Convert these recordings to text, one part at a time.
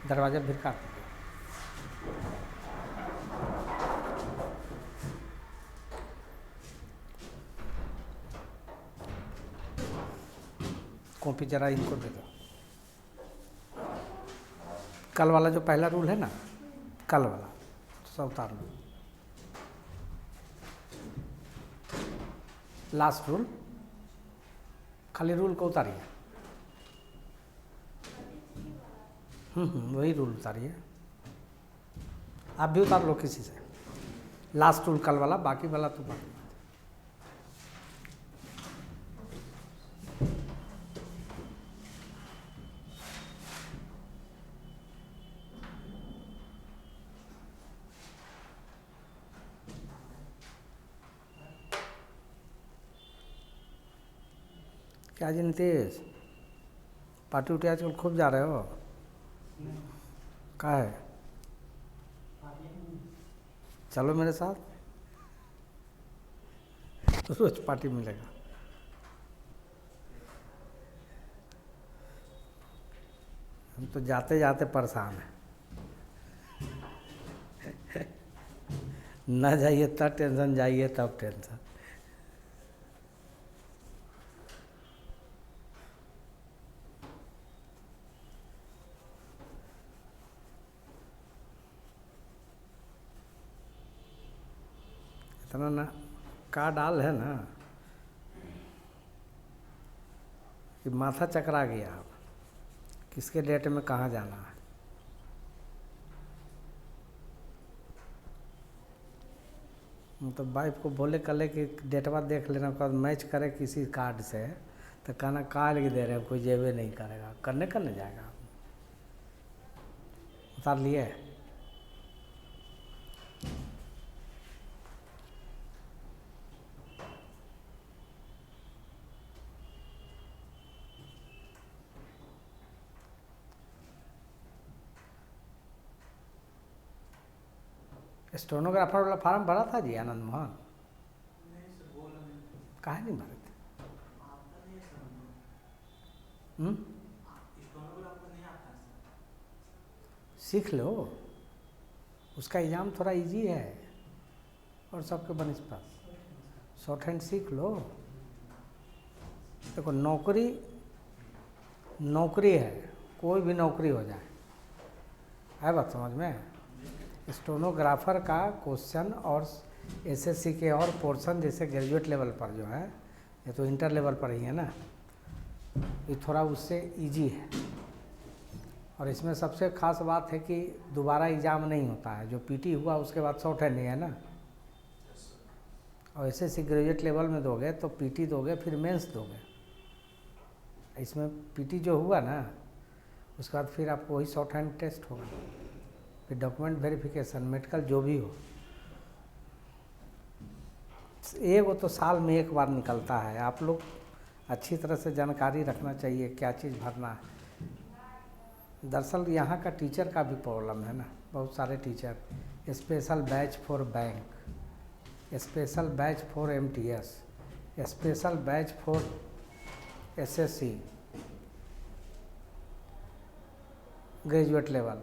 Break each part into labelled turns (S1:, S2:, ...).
S1: दरवाजा भिरका दो। कॉपी जरा इनको दे दो। कल वाला जो पहला रूल है ना, कल वाला सब उतार लो। लास्ट रूल, खाली रूल को उतारिए। वही रूल उतारिए। आप भी उतार लो किसी से। लास्ट रूल कल वाला, बाकी वाला तो बाकी। क्या जी नीतीश, पार्टी उटी आजकल खूब जा रहे हो? क्या है? चलो मेरे साथ, रोज पार्टी मिलेगा। हम तो जाते जाते परेशान हैं। न जाइए तब टेंशन, जाइए तब टेंशन। इतना ना का डाल है ना कि माथा चकरा गया। अब किसके डेट में कहाँ जाना है। तो वाइफ को बोले कल कि डेटवा देख लेना, बाद मैच करे किसी कार्ड से, तो कहना कार्ड की दे रहे हैं, कोई जेबे नहीं करेगा, करने करने जाएगा। उतार लिए? स्टेनोग्राफर वाला फार्म भरा था जी आनंद मोहन? काहे नहीं भरे थे? सीख लो, उसका एग्ज़ाम थोड़ा इजी है और सबके बनस्पत। शॉर्ट हैंड सीख लो। देखो नौकरी है, कोई भी नौकरी हो जाए, है बात समझ में। स्टेनोग्राफर का क्वेश्चन और एसएससी के और पोर्शन जैसे ग्रेजुएट लेवल पर जो है, ये तो इंटर लेवल पर ही है ना, ये थोड़ा उससे इजी है। और इसमें सबसे खास बात है कि दोबारा एग्ज़ाम नहीं होता है। जो पीटी हुआ उसके बाद शॉर्ट हैंड नहीं है ना। और एसएससी ग्रेजुएट लेवल में दोगे तो पीटी दोगे, फिर मेंस दोगे। इसमें पीटी जो हुआ ना, उसके बाद फिर आपको वही शॉर्ट हैंड टेस्ट होगा, फिर डॉक्यूमेंट वेरिफिकेशन, मेडिकल जो भी हो। वो तो साल में एक बार निकलता है। आप लोग अच्छी तरह से जानकारी रखना चाहिए क्या चीज़ भरना है। दरअसल यहाँ का टीचर का भी प्रॉब्लम है ना, बहुत सारे teacher special batch for bank, special batch for MTS, special batch for SSC graduate level.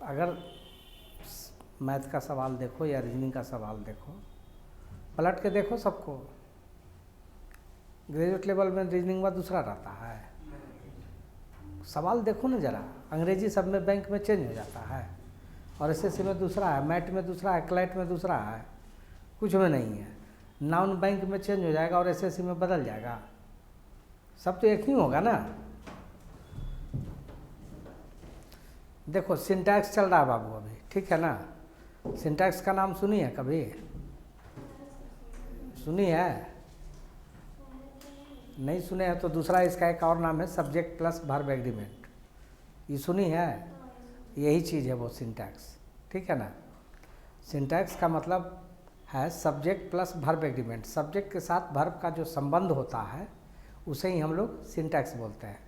S1: अगर मैथ का सवाल देखो या रीजनिंग का सवाल देखो, पलट के देखो सबको। ग्रेजुएट लेवल में रीजनिंग में दूसरा रहता है। सवाल देखो ना जरा, अंग्रेजी सब में बैंक में चेंज हो जाता है, और एसएससी में दूसरा है, मैट में दूसरा है, क्लैट में दूसरा है, कुछ में नहीं है। नाउन बैंक में चेंज हो जाएगा और एसएससी में बदल जाएगा। सब तो एक ही होगा ना। देखो सिंटैक्स चल रहा है बाबू अभी, ठीक है ना। सिंटैक्स का नाम सुनी है कभी? सुनी है? नहीं सुने हैं तो दूसरा इसका एक और नाम है सब्जेक्ट प्लस वर्ब एग्रीमेंट। ये सुनी है? यही चीज़ है वो सिंटैक्स, ठीक है ना। सिंटैक्स का मतलब है subject plus verb agreement. Subject के साथ वर्ब का जो संबंध होता है उसे ही हम लोग सिंटैक्स बोलते हैं।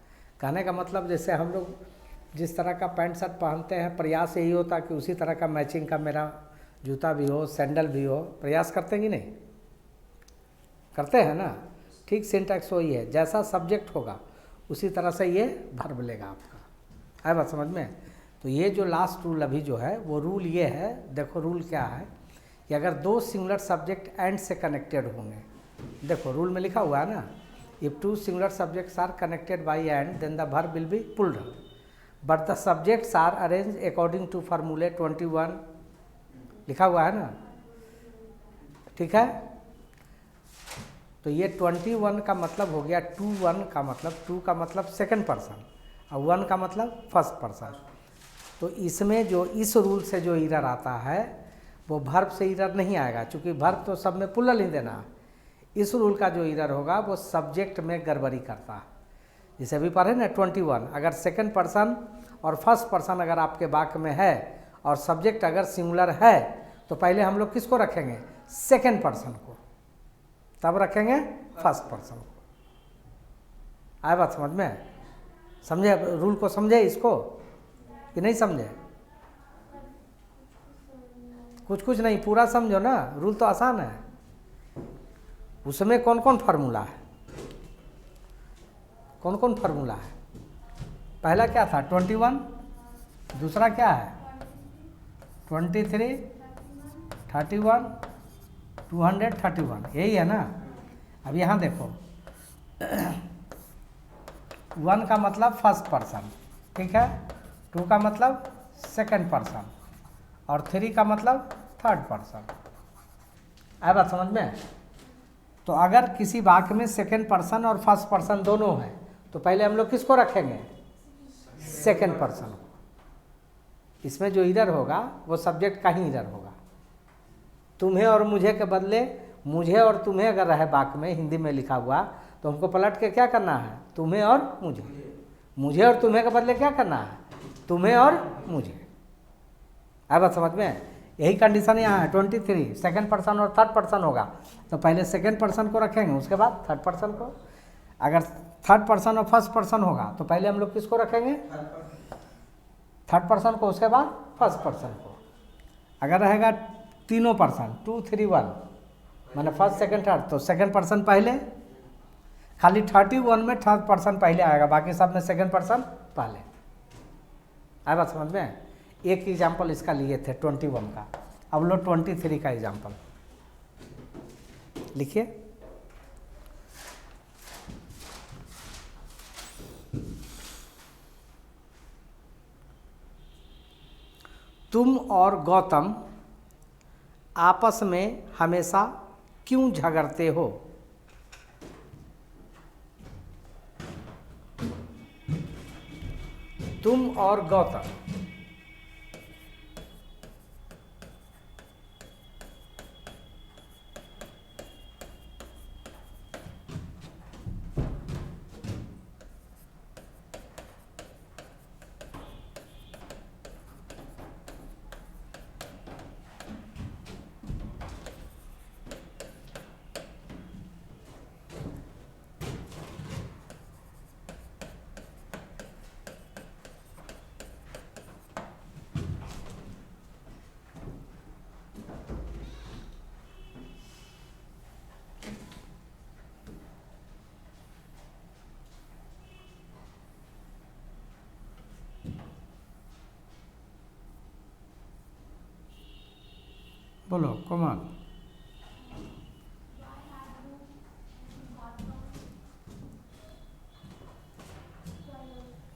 S1: कहने का मतलब जैसे हम लोग जिस तरह का पैंट शर्ट पहनते हैं, प्रयास यही होता कि उसी तरह का मैचिंग का मेरा जूता भी हो, सैंडल भी हो। प्रयास करते हैं कि नहीं करते हैं ना। ठीक सिंटैक्स वही है, जैसा सब्जेक्ट होगा उसी तरह से ये वर्ब लेगा आपका। है बात समझ में? तो ये जो लास्ट रूल अभी जो है वो रूल ये है, देखो रूल क्या है कि अगर दो सिंगुलर सब्जेक्ट एंड से कनेक्टेड होंगे, देखो रूल में लिखा हुआ है ना, if two singular subjects are connected by and then the verb will be pulled, but the subjects are arrange according to फार्मूले 21, लिखा हुआ है ना, ठीक है। तो ये 21 का मतलब हो गया 21 का मतलब, 2 का मतलब सेकंड पर्सन और 1 का मतलब फर्स्ट पर्सन। तो इसमें जो इस रूल से जो इरर आता है वो वर्ब से इरर नहीं आएगा, क्योंकि वर्ब तो सब में पुल्ल नहीं देना। इस रूल का जो इरर होगा वो सब्जेक्ट में गड़बड़ी करता है। जैसे अभी पढ़े ना 21, अगर सेकंड पर्सन और फर्स्ट पर्सन अगर आपके वाक्य में है और सब्जेक्ट अगर सिंगुलर है तो पहले हम लोग किसको रखेंगे? सेकंड पर्सन को, तब रखेंगे फर्स्ट पर्सन को। आए बात समझ में? समझे रूल को? समझे इसको कि नहीं समझे? कुछ कुछ नहीं, पूरा समझो ना, रूल तो आसान है। उसमें कौन कौन फार्मूला है, कौन कौन फार्मूला है? पहला क्या था? 21, दूसरा क्या है? 23, 31, 231, यही है ना। अब यहाँ देखो 1 का मतलब फर्स्ट पर्सन, ठीक है, 2 का मतलब सेकंड पर्सन और 3 का मतलब थर्ड पर्सन। आया बात समझ में? तो अगर किसी वाक्य में सेकंड पर्सन और फर्स्ट पर्सन दोनों हैं तो पहले हम लोग किसको रखेंगे? सेकंड पर्सन को। इसमें जो इरर होगा वो सब्जेक्ट का ही इरर होगा। तुम्हें और मुझे के बदले मुझे और तुम्हें अगर रहे वाक्य में हिंदी में लिखा हुआ तो हमको पलट के क्या करना है? तुम्हें और मुझे। मुझे और तुम्हें के बदले क्या करना है? तुम्हें और मुझे। अब बात समझ में? यही कंडीशन यहाँ है। 23 सेकंड पर्सन और थर्ड पर्सन होगा तो पहले सेकंड पर्सन को रखेंगे, उसके बाद थर्ड पर्सन को। अगर थर्ड पर्सन और फर्स्ट पर्सन होगा तो पहले हम लोग किसको रखेंगे? थर्ड पर्सन को, उसके बाद फर्स्ट पर्सन को। अगर रहेगा तीनों पर्सन 2, 3, 1 मैंने फर्स्ट सेकंड थर्ड, तो सेकंड पर्सन पहले, खाली 31 में थर्ड पर्सन पहले आएगा, बाकी सब में सेकंड पर्सन पहले। आया बात समझ में? एक एग्जाम्पल इसका लिए थे 21 का, अब लो 23 का एग्जाम्पल लिखिए। तुम और गौतम आपस में हमेशा क्यों झगड़ते हो? तुम और गौतम बोलो कोमल।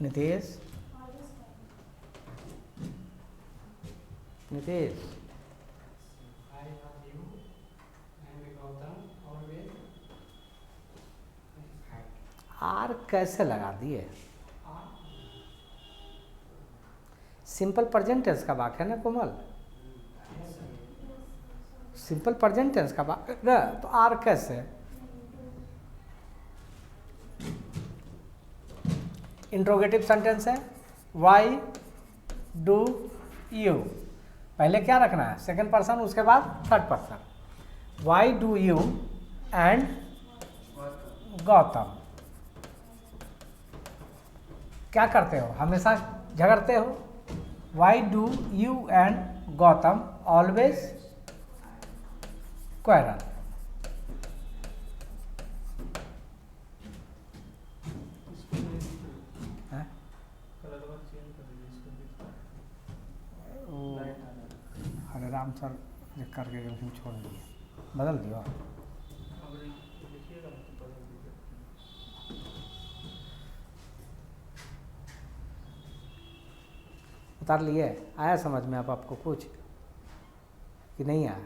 S1: नीतीश, नीतीश आर कैसे लगा दिए? सिंपल प्रेजेंट टेंस का वाक्य है ना कोमल, सिंपल प्रेजेंट टेंस का वाक्य तो आर कैसे? इंट्रोगेटिव सेंटेंस है, वाई डू यू, पहले क्या रखना है? सेकंड पर्सन, उसके बाद third person. Why do you and Gautam क्या करते हो? हमेशा झगड़ते हो। Why do you and Gautam always quarrel. Ram sir करके लेकिन छोड़ दिए, बदल दियो। उतार लिए? आया समझ में अब आपको कुछ कि नहीं आया?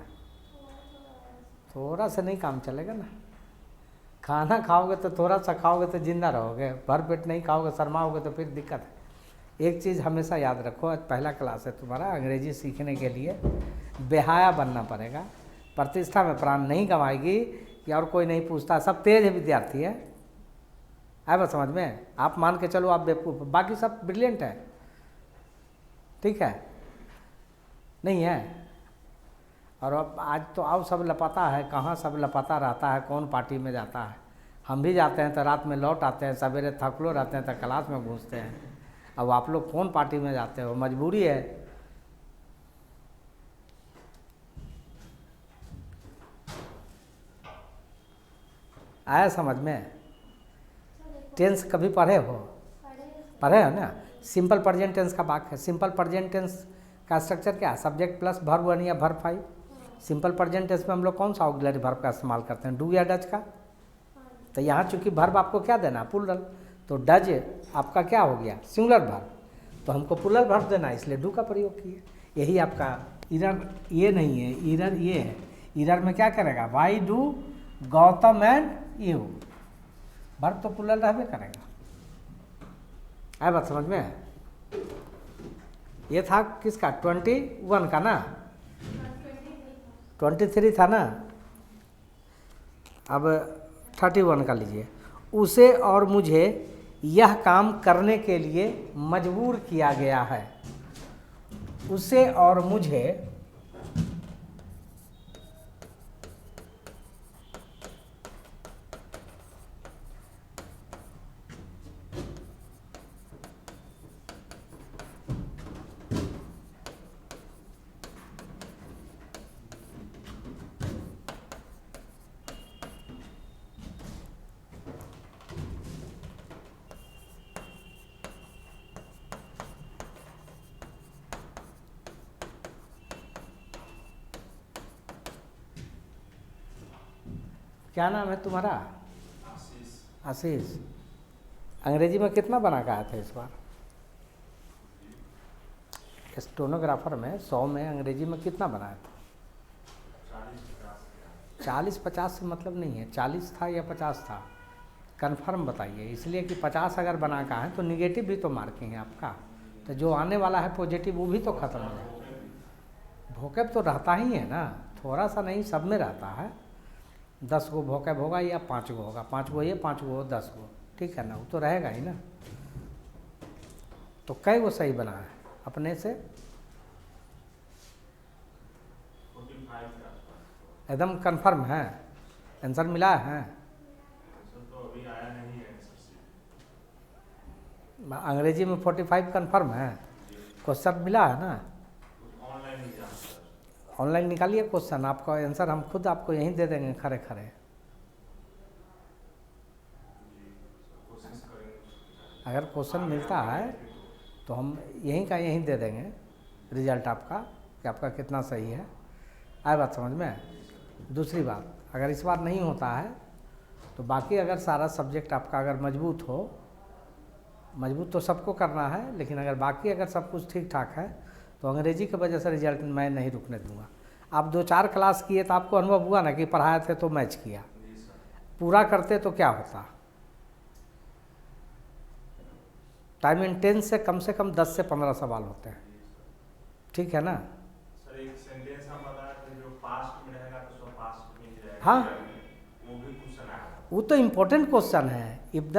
S1: थोड़ा सा नहीं काम चलेगा ना। खाना खाओगे तो थोड़ा सा खाओगे तो जिंदा रहोगे, भर पेट नहीं खाओगे शर्माओगे तो फिर दिक्कत है। एक चीज़ हमेशा याद रखो, आज पहला क्लास है तुम्हारा, अंग्रेजी सीखने के लिए बेहाया बनना पड़ेगा। प्रतिष्ठा में प्राण नहीं गंवाएगी कि और कोई नहीं पूछता, सब तेज है विद्यार्थी है। आए बात समझ में? आप मान के चलो आप बेवकूफ़, बाकी सब ब्रिलियंट है, ठीक है? नहीं है? और अब आज तो आओ सब लपाता है, कहाँ सब लपाता रहता है, कौन पार्टी में जाता है। हम भी जाते हैं तो रात में लौट आते हैं, सवेरे थकलो रहते हैं तो क्लास में घुसते हैं। अब आप लोग कौन पार्टी में जाते हो? मजबूरी है। आया समझ में? टेंस कभी पढ़े हो? पढ़े हो ना? सिंपल प्रेजेंट टेंस का वाक्य है। सिंपल प्रेजेंट टेंस का स्ट्रक्चर क्या है? सब्जेक्ट प्लस वर्ब वन या verb five. Simple present tense में हम लोग कौन सा ऑक्सिलरी वर्ब का इस्तेमाल करते हैं? डू या डज का। तो यहाँ चूंकि वर्ब आपको क्या देना है? प्लूरल। तो डज आपका क्या हो गया? Singular verb. तो हमको प्लूरल वर्ब देना है, इसलिए डू का प्रयोग किए। यही आपका इरर ये नहीं है, इरर ये है। इरर में क्या करेगा? Why do Gautam and you, verb तो प्लूरल रहबे करेगा। आए बात समझ में? ये था किसका? 21 का ना? 23 था ना? अब 31 का लीजिए। उसे और मुझे यह काम करने के लिए मजबूर किया गया है। उसे और मुझे क्या नाम है तुम्हारा? आशीष। अंग्रेजी में कितना बना के आया था इस बार? स्टेनोग्राफर में 100 में अंग्रेजी में कितना बनाया था? 40-50 से मतलब नहीं है, 40 था या 50 था? कंफर्म बताइए, इसलिए कि 50 अगर बना का है तो निगेटिव भी तो मार्किंग है आपका, तो जो आने वाला है पॉजिटिव वो भी तो खत्म हो जाए। भोकेब तो रहता ही है ना, थोड़ा सा नहीं, सब में रहता है। 10 गो भोकेब होगा या 5 गो होगा, 5 गो ये 5 गो 10 गो, ठीक है ना? वो तो रहेगा ही ना। तो कई गो सही बना है अपने से? एकदम कंफर्म है? आंसर मिला है?
S2: तो अभी आया नहीं है।
S1: अंग्रेजी में 45 कंफर्म है? क्वेश्चन मिला है ना?
S2: ऑनलाइन एग्जाम
S1: ऑनलाइन निकालिए क्वेश्चन, आपका आंसर हम खुद आपको यहीं दे देंगे खड़े खड़े।
S2: कोशिश करेंगे।
S1: अगर क्वेश्चन मिलता है तो हम यहीं का यहीं दे देंगे रिजल्ट आपका कि आपका कितना सही है। आए बात समझ में? दूसरी बात, अगर इस बार नहीं होता है तो बाकी अगर सारा सब्जेक्ट आपका अगर मजबूत हो, मजबूत तो सबको करना है, लेकिन अगर बाकी अगर सब कुछ ठीक ठाक है तो अंग्रेजी की वजह से रिजल्ट मैं नहीं रुकने दूंगा। आप 2-4 क्लास किए तो आपको अनुभव हुआ ना कि पढ़ाए थे तो मैच किया, पूरा करते तो क्या होता। टाइम एंड टेंस से कम 10 से 15 सवाल होते हैं, ठीक है ना?
S2: सर एक सेंटेंस हम बताया थे जो पास्ट में रहेगा तो सब पास्ट में ही रहेगा।
S1: हाँ,
S2: वो भी क्वेश्चन आया।
S1: वो तो इम्पोर्टेंट क्वेश्चन है। If the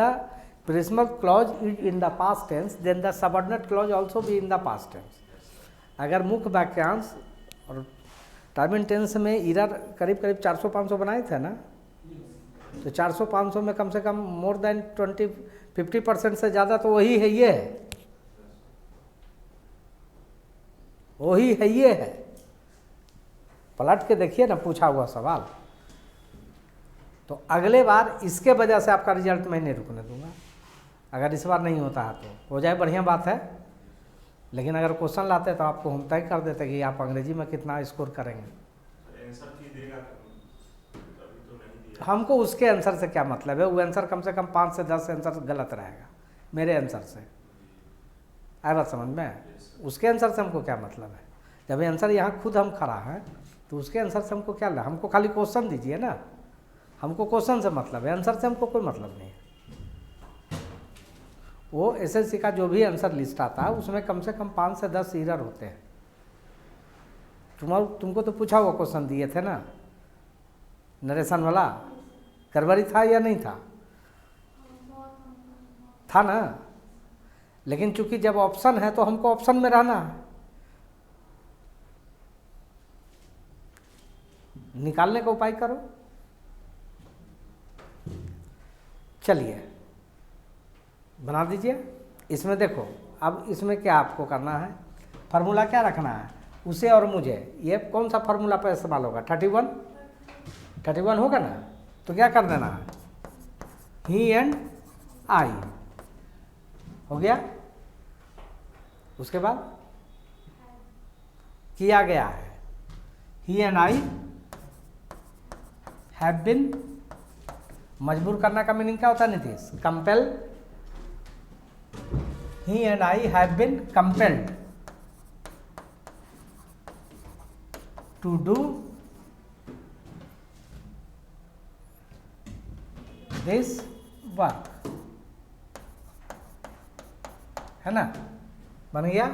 S1: principal clause is in the past tense then the subordinate clause also be in the past tense. अगर मुख्य वाक्यांश और टाइम एंड टेंस में इरर करीब 400-500 बनाए थे ना, तो 400-500 में कम से कम मोर देन 50% से ज़्यादा तो वही है, ये है, वही है, ये है। पलट के देखिए ना पूछा हुआ सवाल। तो अगले बार इसके वजह से आपका रिजल्ट मैं नहीं रुकने दूंगा। अगर इस बार नहीं होता है तो हो जाए, बढ़िया बात है। लेकिन अगर क्वेश्चन लाते तो आपको हम तय कर देते कि आप अंग्रेजी में कितना स्कोर करेंगे।
S2: आंसर की देगा तो अभी तो नहीं दिया।
S1: हमको उसके आंसर से क्या मतलब है, वो आंसर कम से कम 5 से 10 आंसर गलत रहेगा मेरे आंसर से, आए बात समझ में। उसके आंसर से हमको क्या मतलब है, जब आंसर यहाँ खुद हम खड़ा हैं तो उसके आंसर से हमको क्या, हमको खाली क्वेश्चन दीजिए ना, हमको क्वेश्चन से मतलब है, आंसर से हमको कोई मतलब नहीं है। वो एसएससी का जो भी आंसर लिस्ट आता है उसमें कम से कम 5 से 10 एरर होते हैं। तुमको तो पूछा हुआ क्वेश्चन दिए थे ना, नरेशन वाला, गड़बड़ी था या नहीं था, था ना। लेकिन चूंकि जब ऑप्शन है तो हमको ऑप्शन में रहना है, निकालने का उपाय करो। चलिए बना दीजिए। इसमें देखो, अब इसमें क्या आपको करना है, फार्मूला क्या रखना है, उसे और मुझे। ये कौन सा फार्मूला पर इस्तेमाल होगा, 31 होगा ना। तो क्या कर देना है, ही एंड आई हो गया। उसके बाद किया गया है, ही एंड आई हैव बिन। मजबूर करना का मीनिंग क्या होता है Nitish, compel. He and I have been compelled to do this work, है ना, बन गया।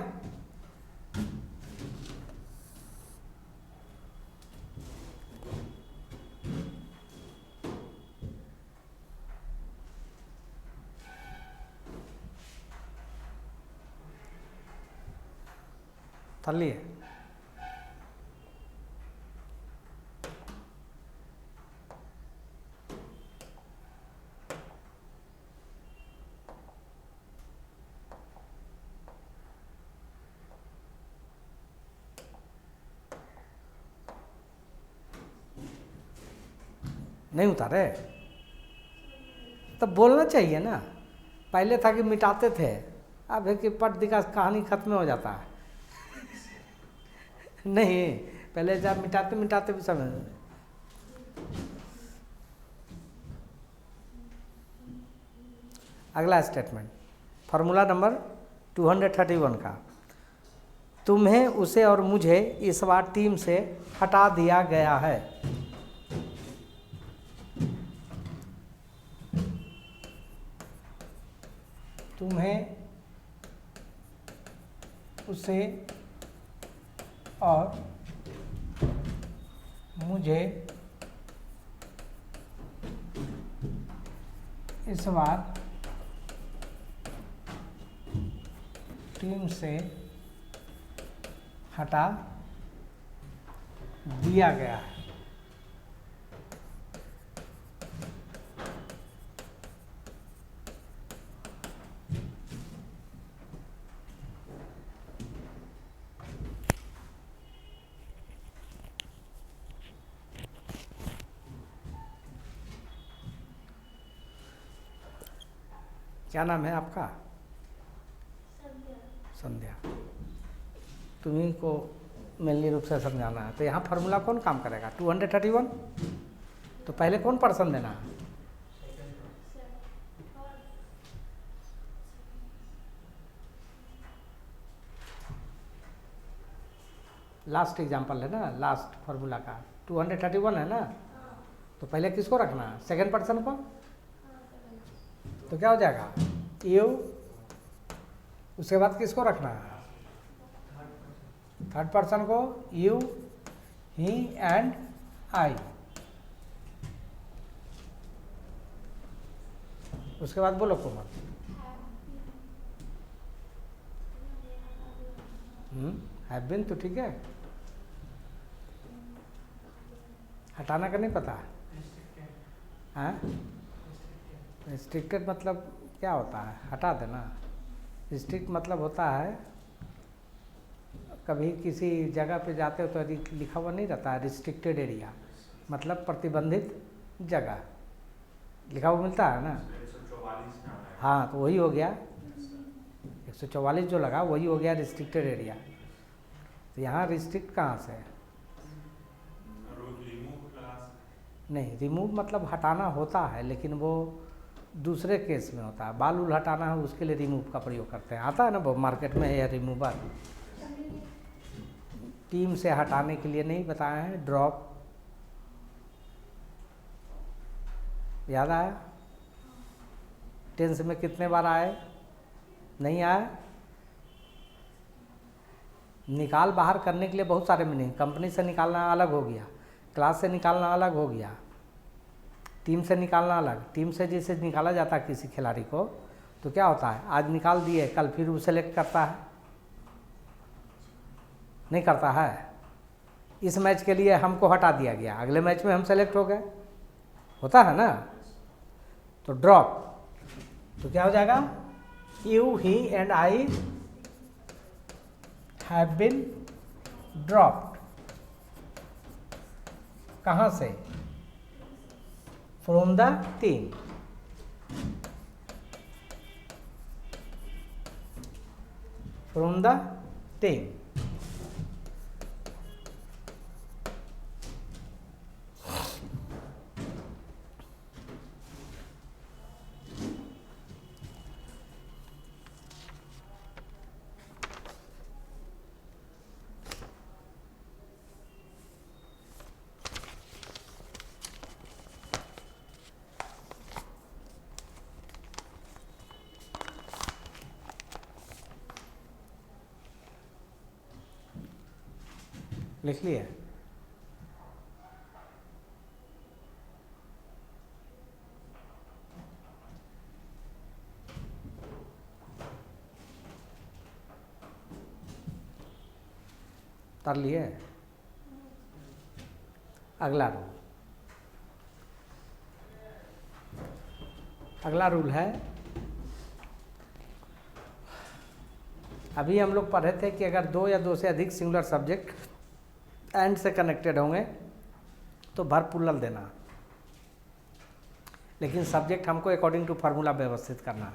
S1: कर लिए। नहीं उतारे तब बोलना चाहिए ना। पहले था कि मिटाते थे, अब है कि पट दिखा कहानी खत्म हो जाता है। नहीं, पहले जब मिटाते मिटाते भी समझ। अगला स्टेटमेंट, फार्मूला नंबर 231 का, तुम्हें उसे और मुझे इस बार टीम से हटा दिया गया है। तुम्हें उसे और मुझे इस बार टीम से हटा दिया गया है। क्या नाम है आपका? संध्या। तुम्ही को मेनली रूप से समझाना है। तो यहाँ फार्मूला कौन काम करेगा, 231। तो पहले कौन पर्सन देना है, लास्ट एग्जाम्पल है ना, लास्ट फार्मूला का 231 है ना। तो पहले किसको रखना है, सेकेंड पर्सन को। तो क्या हो जाएगा, यू। उसके बाद किसको रखना है, थर्ड पर्सन को, यू, ही एंड आई। उसके बाद बोलो कोमल। हैव बीन तो ठीक है, हटाना का नहीं पता है। रिस्ट्रिक्टेड मतलब क्या होता है, हटा देना। रिस्ट्रिक्ट मतलब होता है, कभी किसी जगह पे जाते हो तो लिखा हुआ नहीं रहता है रिस्ट्रिक्टेड एरिया, मतलब प्रतिबंधित जगह लिखा हुआ मिलता है ना।
S2: 144 नाम है।
S1: हाँ, तो वही हो गया 144 जो लगा वही हो गया रिस्ट्रिक्टेड एरिया। तो यहाँ रिस्ट्रिक्ट कहाँ से है? नहीं, रिमूव मतलब हटाना होता है, लेकिन वो दूसरे केस में होता है। बाल उल हटाना है उसके लिए रिमूव का प्रयोग करते हैं, आता है ना वो मार्केट में हेयर रिमूवर। टीम से हटाने के लिए नहीं बताया है। ड्रॉप याद आया? टेंस में कितने बार आए? नहीं आया? निकाल बाहर करने के लिए बहुत सारे मीनिंग। कंपनी से निकालना अलग हो गया, क्लास से निकालना अलग हो गया, टीम से निकालना अलग। टीम से जैसे निकाला जाता है किसी खिलाड़ी को, तो क्या होता है, आज निकाल दिए, कल फिर वो सेलेक्ट करता है, नहीं करता है। इस मैच के लिए हमको हटा दिया गया, अगले मैच में हम सेलेक्ट हो गए, होता है ना। तो ड्रॉप तो क्या हो जाएगा? You, he and I have been dropped. कहाँ से? From the team. From the team. लिख लिया? कर लिए? अगला रूल, अगला रूल है, अभी हम लोग पढ़े थे कि अगर दो या दो से अधिक सिंगुलर सब्जेक्ट एंड से कनेक्टेड होंगे तो भर पुल्लल देना, लेकिन सब्जेक्ट हमको अकॉर्डिंग टू फार्मूला व्यवस्थित करना है।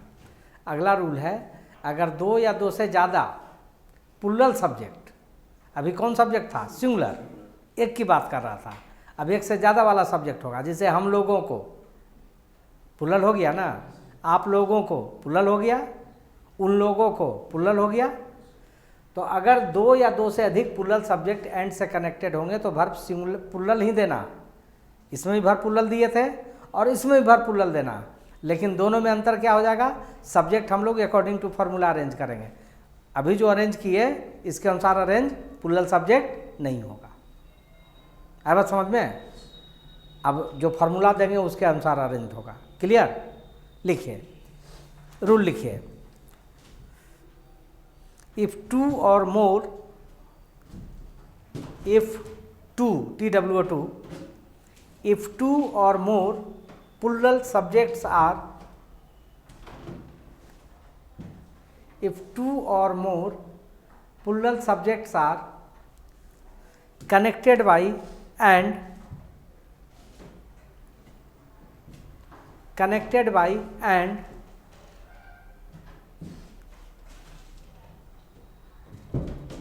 S1: अगला रूल है, अगर दो या दो से ज़्यादा पुल्लल सब्जेक्ट, अभी कौन सब्जेक्ट था? सिंगुलर, एक की बात कर रहा था। अब एक से ज़्यादा वाला सब्जेक्ट होगा, जैसे हम लोगों को पुल्लल हो गया ना, आप लोगों को पुल्लल हो गया, उन लोगों को पुल्लल हो गया। तो अगर दो या दो से अधिक पुल्लल सब्जेक्ट एंड से कनेक्टेड होंगे तो वर्ब सिंगुलर पुल्लल ही देना। इसमें भी वर्ब पुल्लल दिए थे और इसमें भी वर्ब पुल्लल देना, लेकिन दोनों में अंतर क्या हो जाएगा? सब्जेक्ट हम लोग अकॉर्डिंग टू फार्मूला अरेंज करेंगे। अभी जो अरेंज किए इसके अनुसार अरेंज पुल्लल सब्जेक्ट नहीं होगा। आया बात समझ में? अब जो फार्मूला देंगे उसके अनुसार अरेंज होगा। क्लियर? लिखिए, रूल लिखिए। If two or more, if two, TWO2, if two or more plural subjects are, if two or more plural subjects are connected by and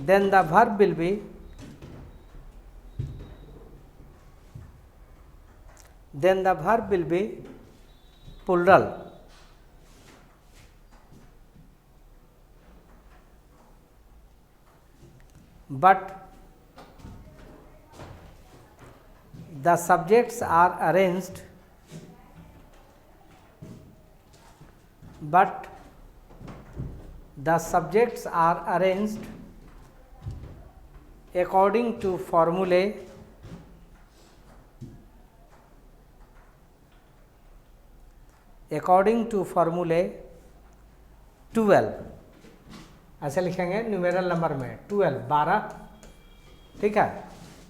S1: then the verb will be plural. But the subjects are arranged according to formulae according to formulae 12, ऐसे लिखेंगे numeral number में 12, 12, ठीक है,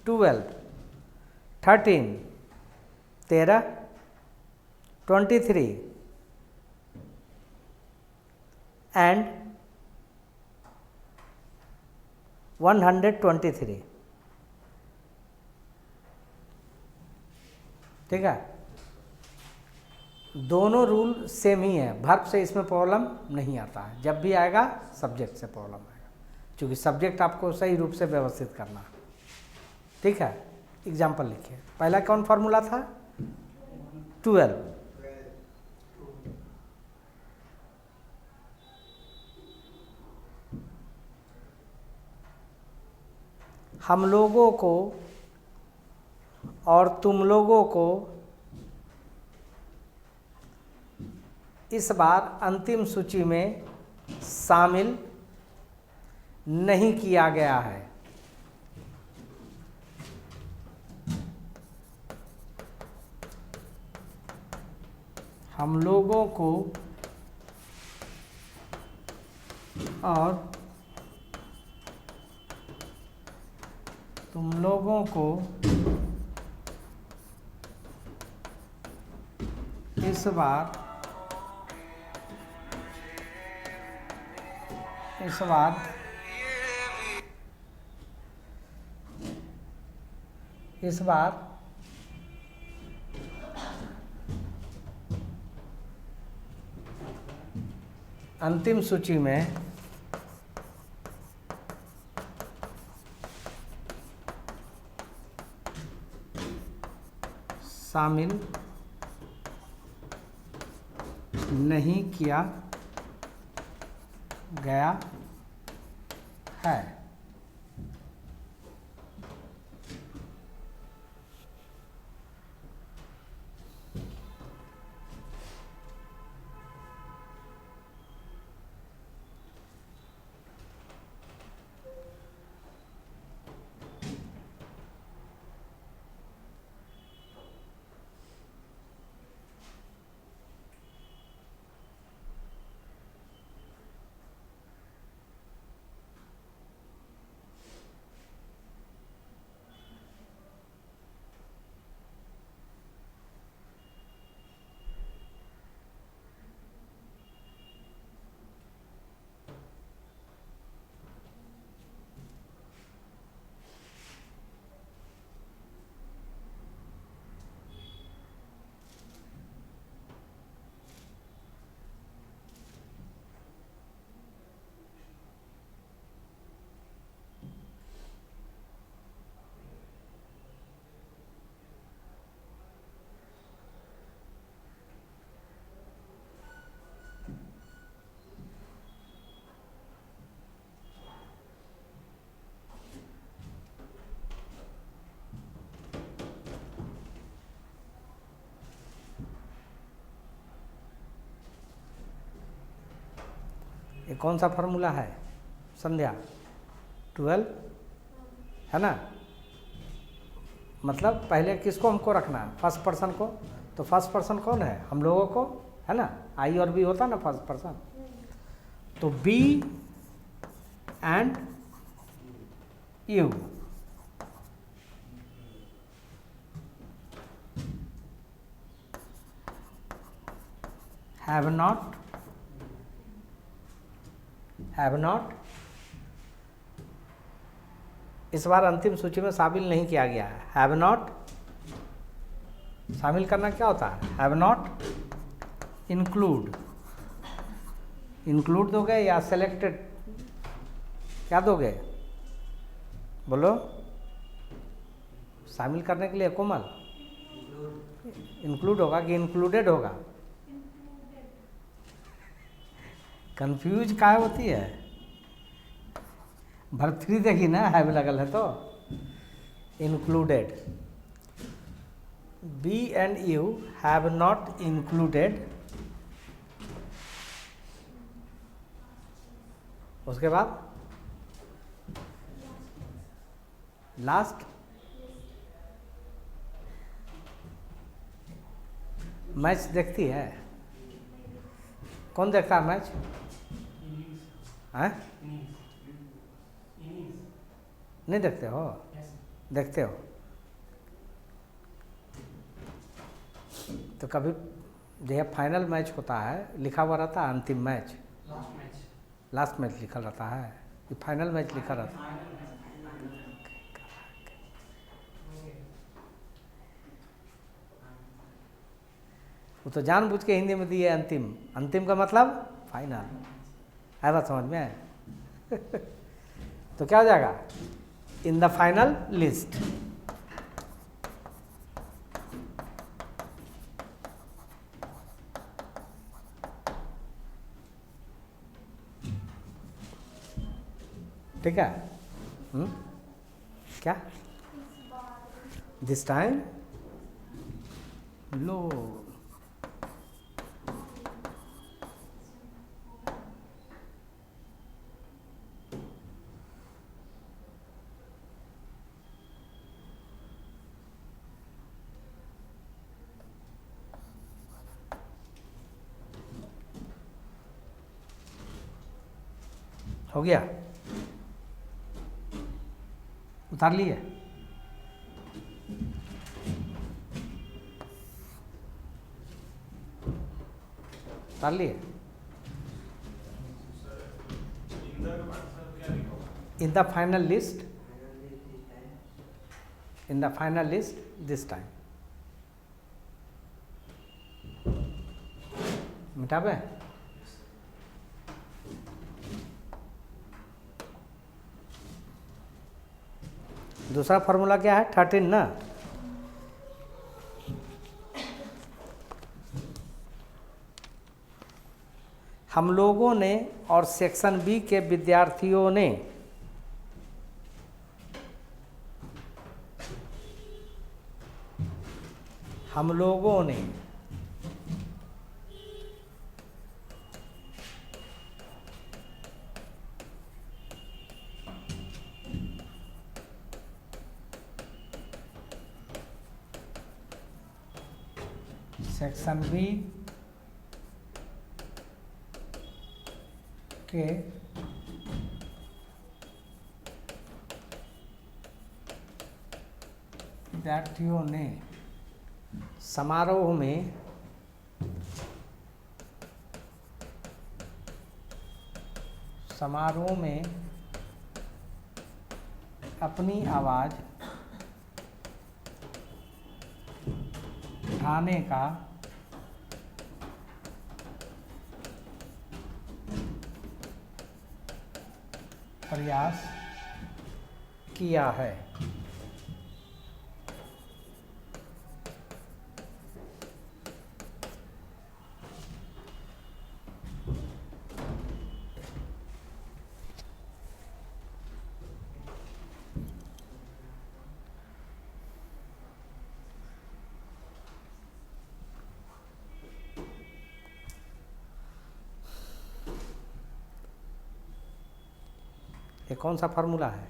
S1: 12, 13, 13, 23 and 123, ठीक है। दोनों rule same ही है, verb से इसमें प्रॉब्लम नहीं आता है, जब भी आएगा सब्जेक्ट से प्रॉब्लम आएगा, क्योंकि सब्जेक्ट आपको सही रूप से व्यवस्थित करना है। ठीक है, एग्जाम्पल लिखिए। पहला कौन फार्मूला था? 12। हम लोगों को और तुम लोगों को इस बार अंतिम सूची में शामिल नहीं किया गया है। हम लोगों को और तुम लोगों को इस बार अंतिम सूची में शामिल नहीं किया गया है। ये कौन सा फार्मूला है संध्या? 12 है ना। मतलब पहले किसको हमको रखना है? फर्स्ट पर्सन को। तो फर्स्ट पर्सन कौन है? हम लोगों को, है ना। आई और बी होता ना फर्स्ट पर्सन। तो we and you. Have not इस बार अंतिम सूची में शामिल नहीं किया गया है। हैव नॉट शामिल करना क्या होता है? हैव नॉट इंक्लूड दोगे या सेलेक्टेड, क्या दोगे? बोलो। शामिल करने के लिए कोमल इंक्लूड होगा कि इंक्लूडेड होगा? कंफ्यूज काहे होती है? भर्तरी देखी ना, हैव लगल है तो included. We and you have not included. उसके बाद लास्ट मैच देखती है? कौन देखता है मैच? हैं? नहीं देखते हो? देखते हो तो कभी जब फाइनल मैच होता है लिखा हुआ रहता है अंतिम मैच, लास्ट मैच लिखा रहता है कि फाइनल मैच लिखा रहता है? वो तो जानबूझ के हिंदी में दिए अंतिम। अंतिम का मतलब फाइनल। आया बात समझ में? तो क्या हो जाएगा? In the final list. ठीक है? क्या? दिस टाइम लो। हो गया? उतार लिए? उतार लिए? In the final list, in the final list this time. मिटाबे? दूसरा फॉर्मूला क्या है? 13 ना। हम लोगों ने और सेक्शन बी के विद्यार्थियों ने हम लोगों ने सेक्शन बी के विद्यार्थियों ने समारोह में अपनी आवाज उठाने का प्रयास किया है। ये कौन सा फार्मूला है?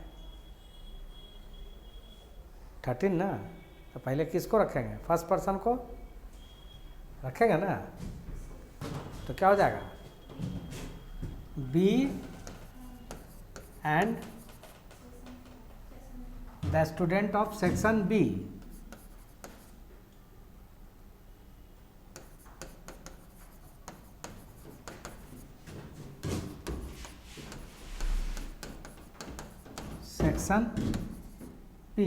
S1: 13 ना। तो पहले किसको रखेंगे? फर्स्ट पर्सन को रखेंगे ना। तो क्या हो जाएगा? We and the student of section B section P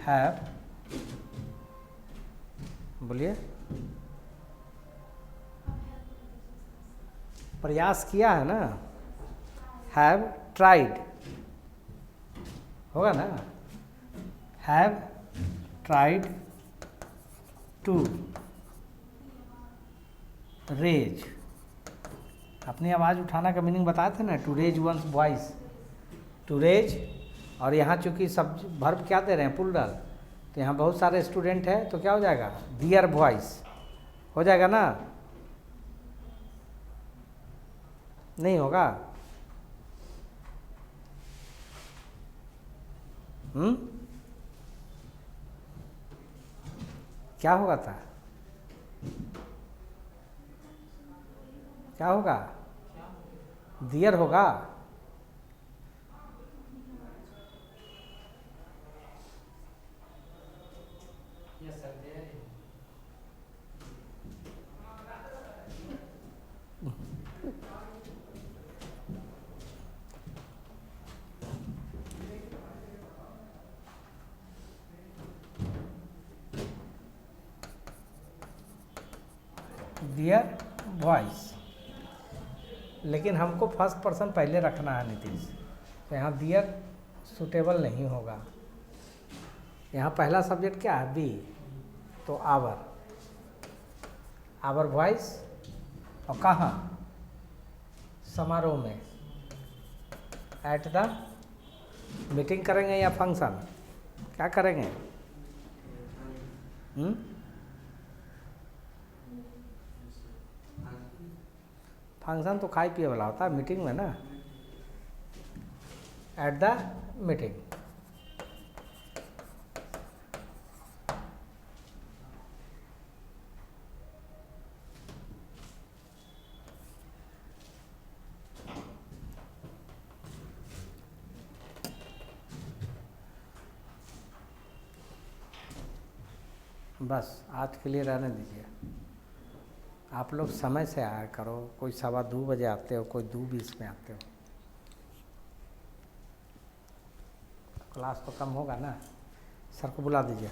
S1: have, बोलिए, प्रयास किया है ना। हैव ट्राइड होगा ना। हैव ट्राइड टू रेज, अपनी आवाज़ उठाना का मीनिंग बताए थे ना, to raise one's voice, to raise. और यहाँ चूंकि सब वर्ब क्या दे रहे हैं? प्लूरल। तो यहाँ बहुत सारे स्टूडेंट हैं, तो क्या हो जाएगा? दियर वॉइस हो जाएगा ना। नहीं होगा? क्या होगा था? क्या होगा? दियर होगा। डियर वॉइस, लेकिन हमको फर्स्ट पर्सन पहले रखना है नीतीश, तो यहाँ डियर सूटेबल नहीं होगा। यहाँ पहला सब्जेक्ट क्या है? बी, तो आवर वॉइस, और कहाँ? समारोह में, एट द, मीटिंग करेंगे या फंक्शन, क्या करेंगे? फंक्शन तो खाई पिए वाला होता है, मीटिंग में ना, एट द मीटिंग। बस आज के लिए रहने दीजिए। आप लोग समय से आया करो, कोई 2:15 बजे आते हो, कोई 2:20 में आते हो। क्लास तो कम होगा ना। सर को बुला दीजिए।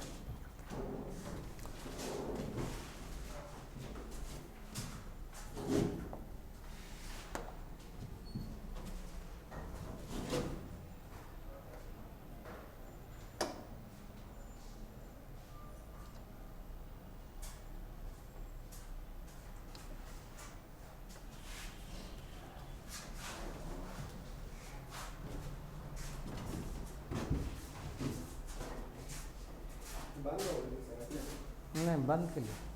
S1: नहीं, बंद के लिए